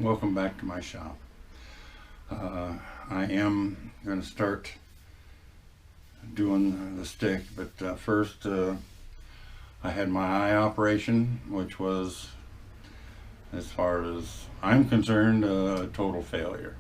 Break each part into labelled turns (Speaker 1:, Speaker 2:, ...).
Speaker 1: Welcome back to my shop. I am going to start doing the stick, but first I had my eye operation, which was, as far as I'm concerned, a total failure.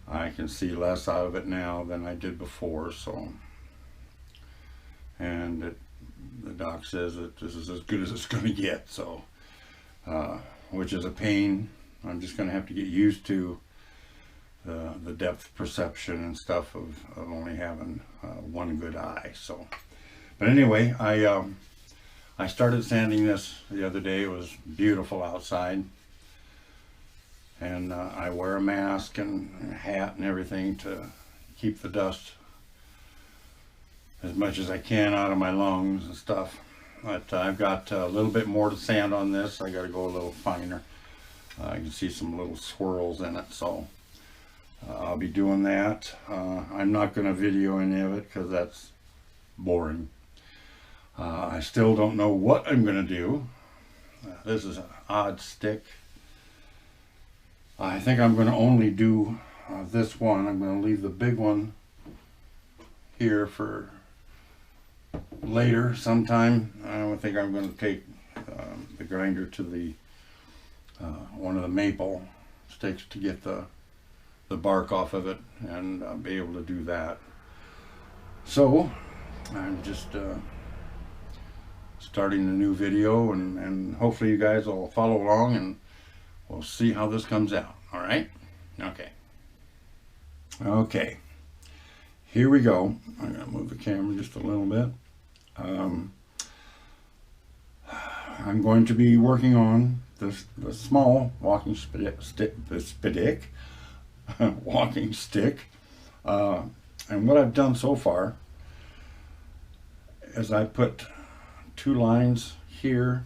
Speaker 1: I can see less out of it now than I did before, and the doc says that this is as good as it's going to get, so which is a pain. I'm just going to have to get used to the depth perception and stuff of only having one good eye. So, but anyway, I started sanding this the other day. It was beautiful outside, and I wear a mask and a hat and everything to keep the dust as much as I can out of my lungs and stuff. But I've got a little bit more to sand on this. I got to go a little finer. You can see some little swirls in it, so I'll be doing that. I'm not going to video any of it because that's boring. I still don't know what I'm going to do. This is an odd stick. I think I'm going to only do this one. I'm going to leave the big one here for later sometime. I don't think I'm going to take the grinder to the one of the maple sticks to get the bark off of it and be able to do that. So I'm just starting a new video, and hopefully you guys will follow along and we'll see how this comes out. All right? Okay, here we go. I'm going to move the camera just a little bit. I'm going to be working on the small walking stick, walking stick. And what I've done so far is I put 2 lines here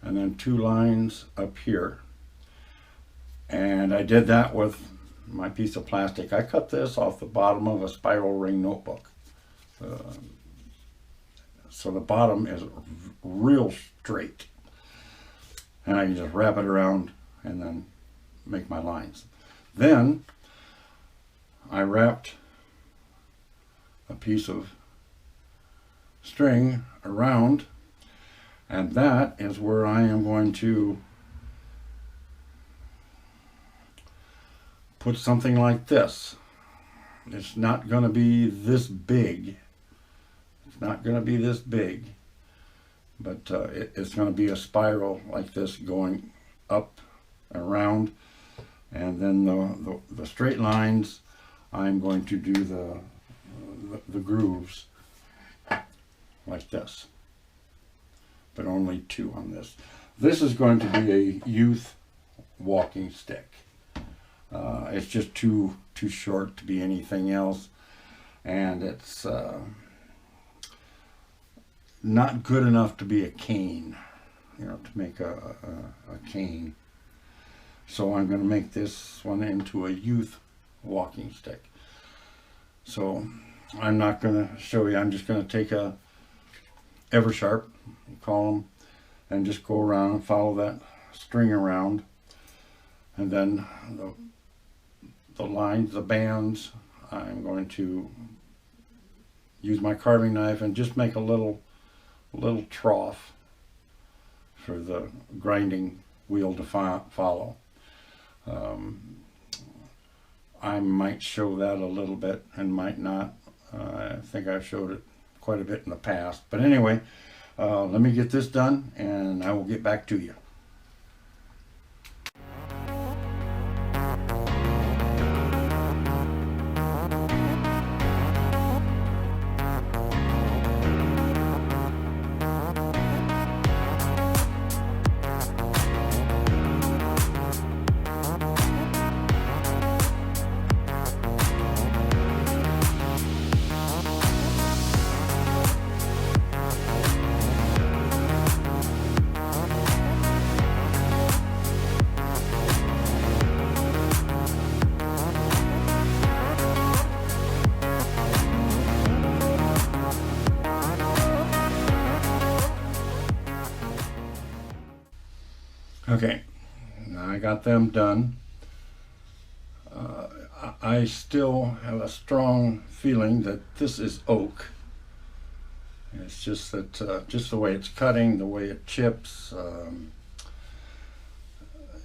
Speaker 1: and then 2 lines up here. And I did that with my piece of plastic. I cut this off the bottom of a spiral ring notebook. So the bottom is real straight. And I can just wrap it around and then make my lines. Then I wrapped a piece of string around, and that is where I am going to put something like this. It's not going to be this big. It's not going to be this big, but it's going to be a spiral like this going up and around, and then the straight lines I'm going to do the grooves like this, but only 2 on this. This is going to be a youth walking stick. It's just too short to be anything else, and it's not good enough to be a cane, to make a cane. So I'm going to make this one into a youth walking stick. So I'm not going to show you. I'm just going to take a Eversharp, you call them, and just go around and follow that string around, and then the lines, the bands, I'm going to use my carving knife and just make a little trough for the grinding wheel to follow. I might show that a little bit and might not. I think I've showed it quite a bit in the past. But anyway, let me get this done and I will get back to you. Okay, I I got them done. I still have a strong feeling that this is oak. It's just that just the way it's cutting, the way it chips, and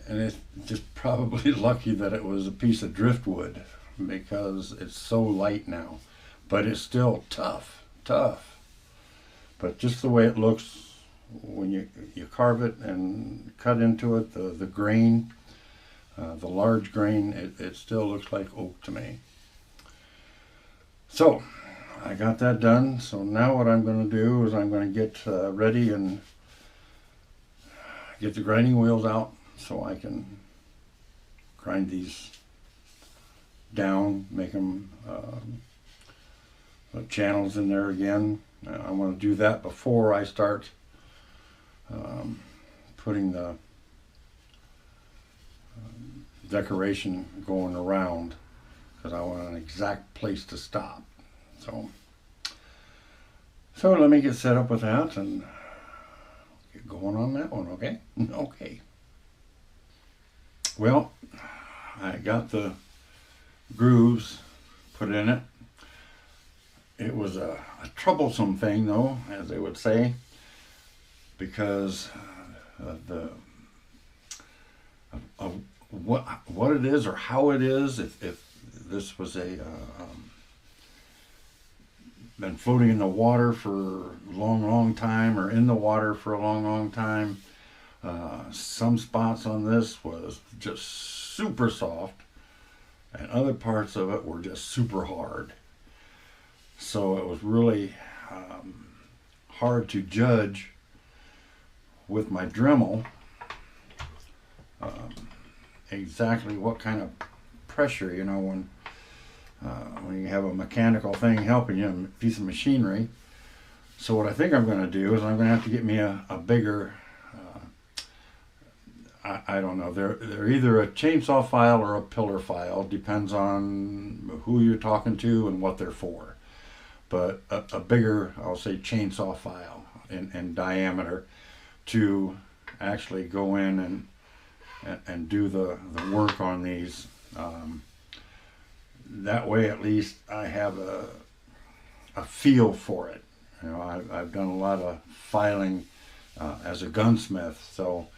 Speaker 1: it's just probably lucky that it was a piece of driftwood, because it's so light now. But it's still tough. But just the way it looks when you carve it and cut into it, the grain, the large grain, it still looks like oak to me. So I got that done. So now what I'm going to do is I'm going to get ready and get the grinding wheels out so I can grind these down, make them channels in there again. I want to do that before I start putting the decoration going around, because I want an exact place to stop. So let me get set up with that and get going on that one, okay? Okay. Well, I got the grooves put in it. It was a troublesome thing, though, as they would say, because what it is or how it is, if this was been floating in the water for a long time, or in the water for a long time. Some spots on this was just super soft, and other parts of it were just super hard. So it was really hard to judge with my Dremel exactly what kind of pressure, when you have a mechanical thing helping you, a piece of machinery. So what I think I'm going to do is I'm going to have to get me a bigger, I don't know, they're either a chainsaw file or a pillar file, depends on who you're talking to and what they're for. But a bigger, I'll say, chainsaw file in diameter to actually go in and do the work on these. That way, at least, I have a feel for it. I've done a lot of filing as a gunsmith, so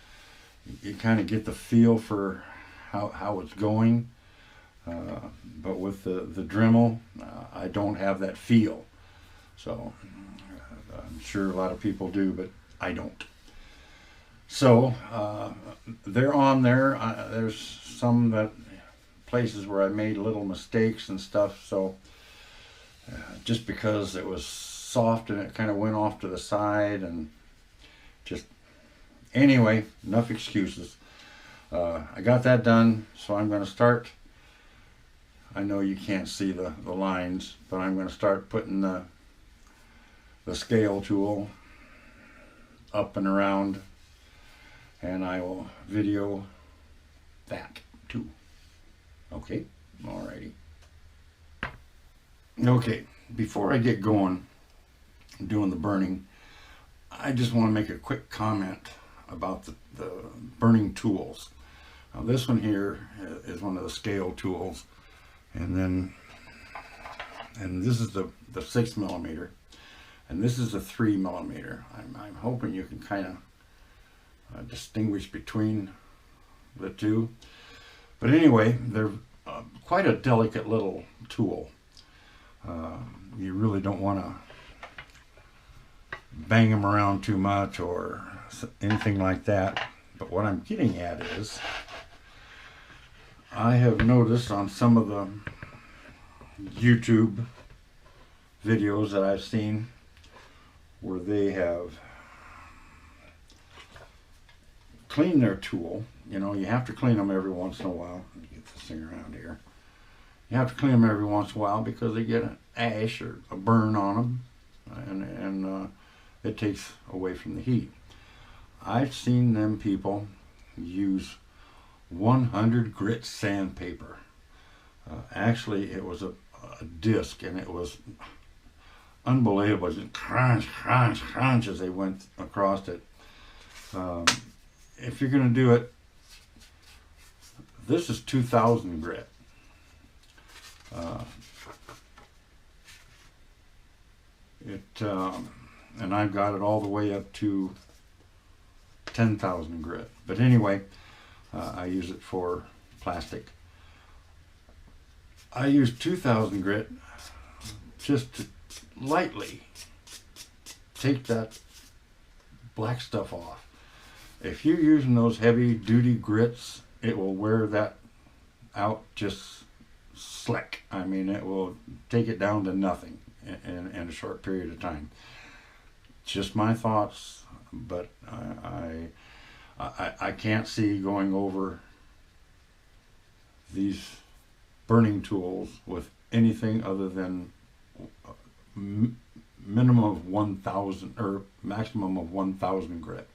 Speaker 1: you kind of get the feel for how it's going. But with the Dremel, I don't have that feel. So I'm sure a lot of people do, but I don't. So they're on there. There's some places where I made little mistakes and stuff. So just because it was soft and it kind of went off to the side, and just anyway, enough excuses. I got that done, so I'm going to start. I know you can't see the lines, but I'm going to start putting the scale tool up and around, and I will video that too. Okay, alrighty. Okay, before I get going doing the burning, I just want to make a quick comment about the burning tools. Now this one here is one of the scale tools, and this is the 6mm, and this is the 3mm. I'm hoping you can kind of distinguish between the two. But anyway, they're quite a delicate little tool. You really don't want to bang them around too much or anything like that. But what I'm getting at is, I have noticed on some of the YouTube videos that I've seen where they have cleaned their tool. You have to clean them every once in a while. Let me get this thing around here. You have to clean them every once in a while because they get an ash or a burn on them, and it takes away from the heat. I've seen them people use 100 grit sandpaper. Actually, it was a disc, and it was unbelievable. Just crunch, crunch, crunch as they went across it. If you're going to do it This is 2000 grit. And I've got it all the way up to 10,000 grit. But anyway, I use it for plastic. I use 2000 grit just to lightly take that black stuff off. If you're using those heavy duty grits, it will wear that out just slick. I mean, it will take it down to nothing in a short period of time. Just my thoughts, but I can't see going over these burning tools with anything other than minimum of 1,000 or maximum of 1,000 grit,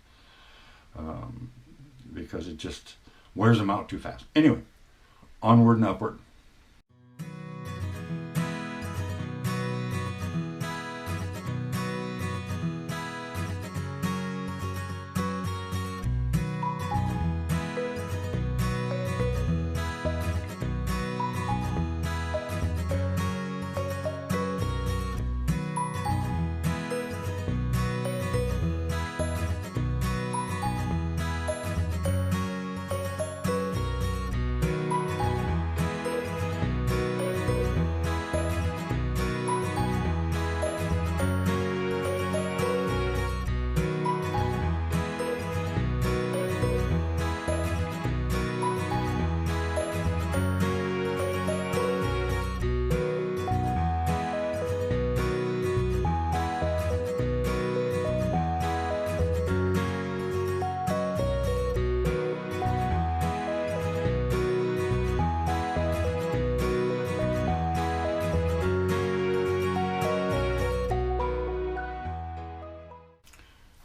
Speaker 1: because it just wears them out too fast. Anyway, onward and upward.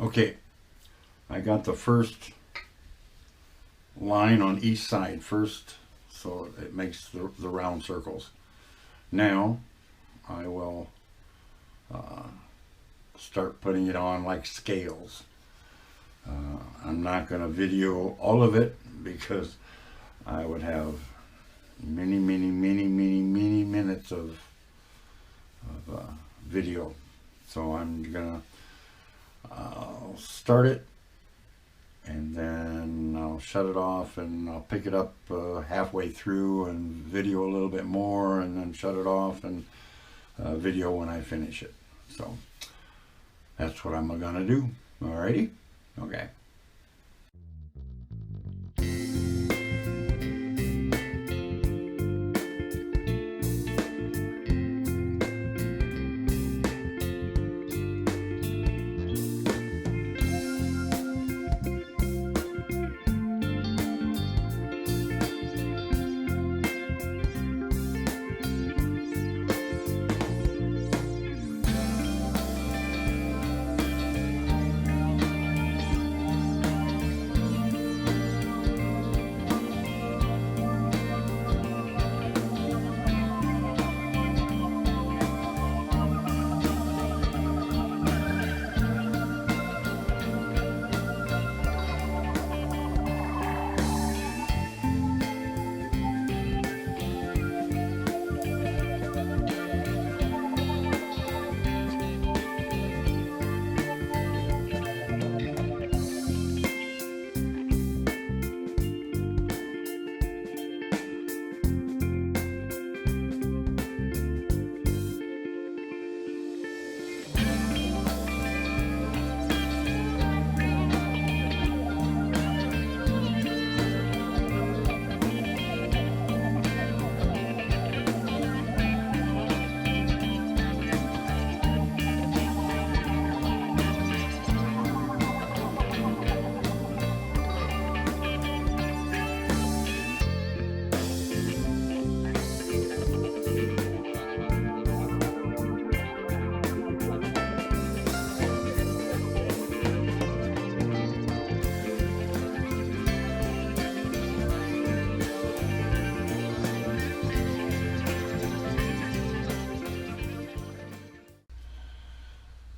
Speaker 1: Okay, I got the first line on each side first, so it makes the round circles. Now I will start putting it on like scales. I'm not going to video all of it because I would have many minutes of video. So I'm gonna I'll start it and then I'll shut it off and I'll pick it up halfway through and video a little bit more and then shut it off and video when I finish it. So that's what I'm gonna do. Alrighty? Okay.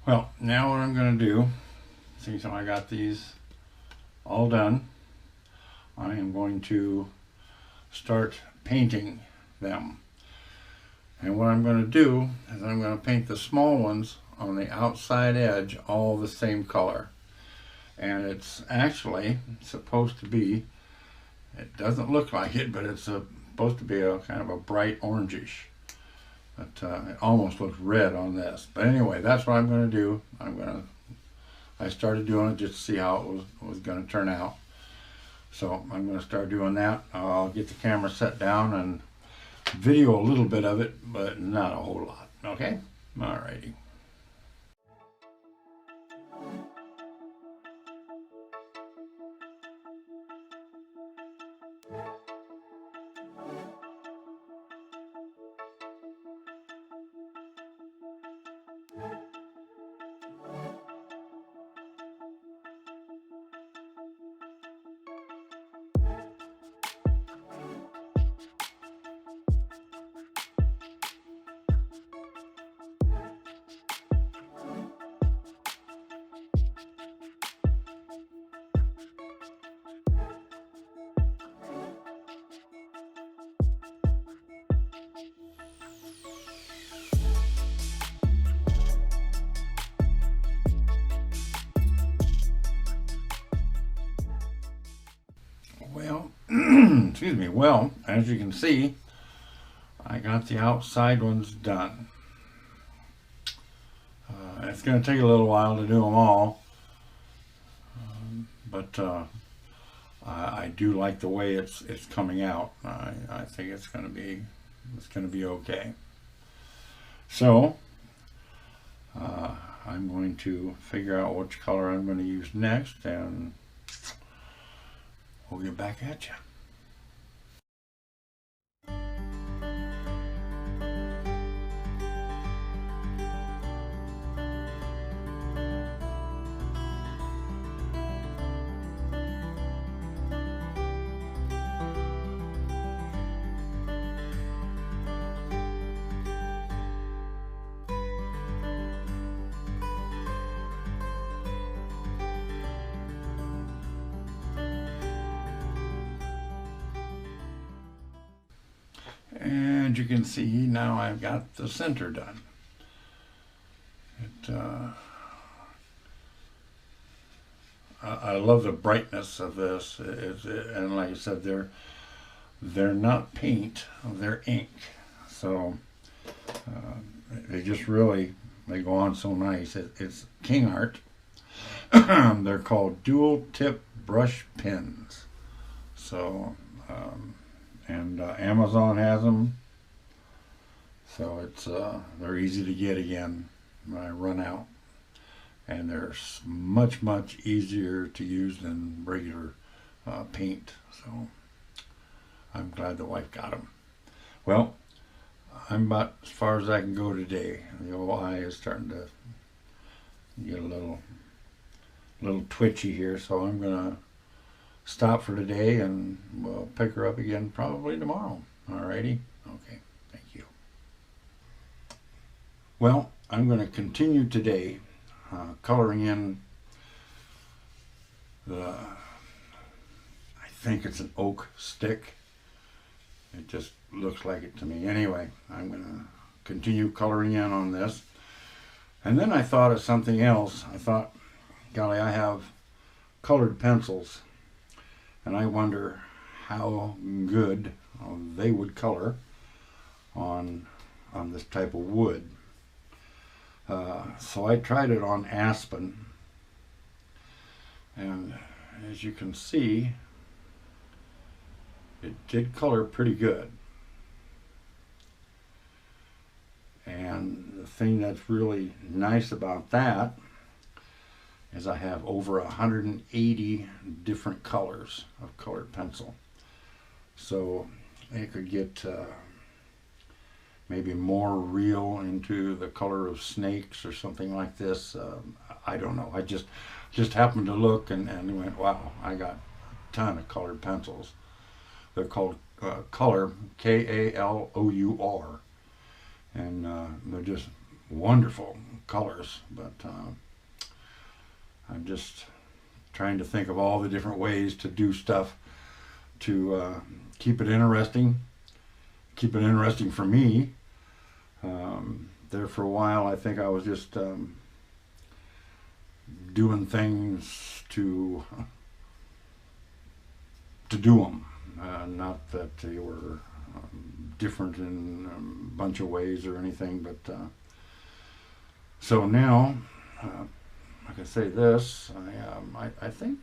Speaker 1: Well, now what I'm going to do, since I got these all done, I am going to start painting them. And what I'm going to do is I'm going to paint the small ones on the outside edge all the same color. And it's actually supposed to be, it doesn't look like it, but it's supposed to be a kind of a bright orangish. But it almost looks red on this. But anyway, that's what I'm going to do. I started doing it just to see how it was going to turn out. So I'm going to start doing that. I'll get the camera set down and video a little bit of it, but not a whole lot. Okay? Alrighty. Well, excuse me. Well, as you can see, I got the outside ones done. It's going to take a little while to do them all, but I do like the way it's coming out. I think it's going to be okay. So I'm going to figure out which color I'm going to use next, and we'll get back at you. And you can see now I've got the center done. I love the brightness of this. And like I said, they're not paint, they're ink. So they just really, they go on so nice. It's King Art. They're called dual tip brush pens. So Amazon has them, so it's they're easy to get again when I run out, and they're much easier to use than regular paint. So I'm glad the wife got them. Well, I'm about as far as I can go today. The old eye is starting to get a little twitchy here, so I'm gonna stop for today, and we'll pick her up again probably tomorrow. Alrighty? Okay, thank you. Well, I'm going to continue today coloring in I think it's an oak stick. It just looks like it to me. Anyway, I'm going to continue coloring in on this. And then I thought of something else. I thought, golly, I have colored pencils, and I wonder how good they would color on this type of wood. So I tried it on aspen, and as you can see, it did color pretty good. And the thing that's really nice about that is I have over 180 different colors of colored pencil. So it could get maybe more real into the color of snakes or something like this. I don't know. I just happened to look and went, wow, I got a ton of colored pencils. They're called Color, K-A-L-O-U-R. And they're just wonderful colors. But I'm just trying to think of all the different ways to do stuff to keep it interesting. Keep it interesting for me. There for a while, I think I was just doing things to do them. Not that they were different in a bunch of ways or anything, but so now, like I say, this I think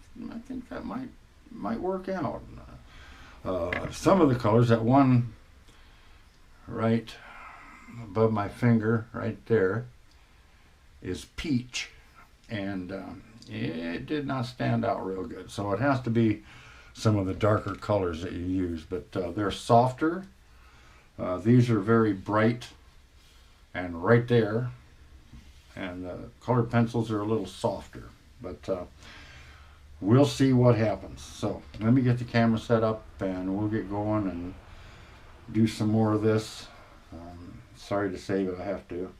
Speaker 1: that might work out. Some of the colors, that one right above my finger, right there, is peach, and it did not stand out real good. So it has to be some of the darker colors that you use, but they're softer. These are very bright and right there, and the colored pencils are a little softer, but we'll see what happens. So let me get the camera set up and we'll get going and do some more of this. Sorry to say, but I have to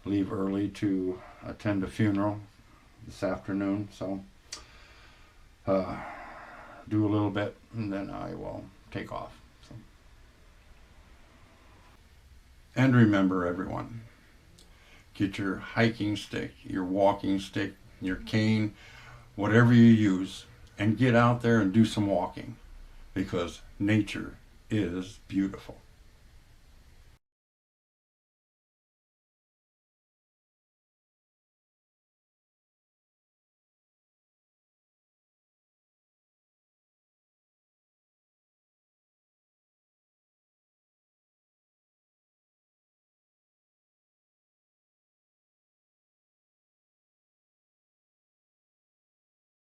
Speaker 1: leave early to attend a funeral this afternoon, so do a little bit and then I will take off. So. And remember, everyone, get your hiking stick, your walking stick, your cane, whatever you use, and get out there and do some walking, because nature is beautiful.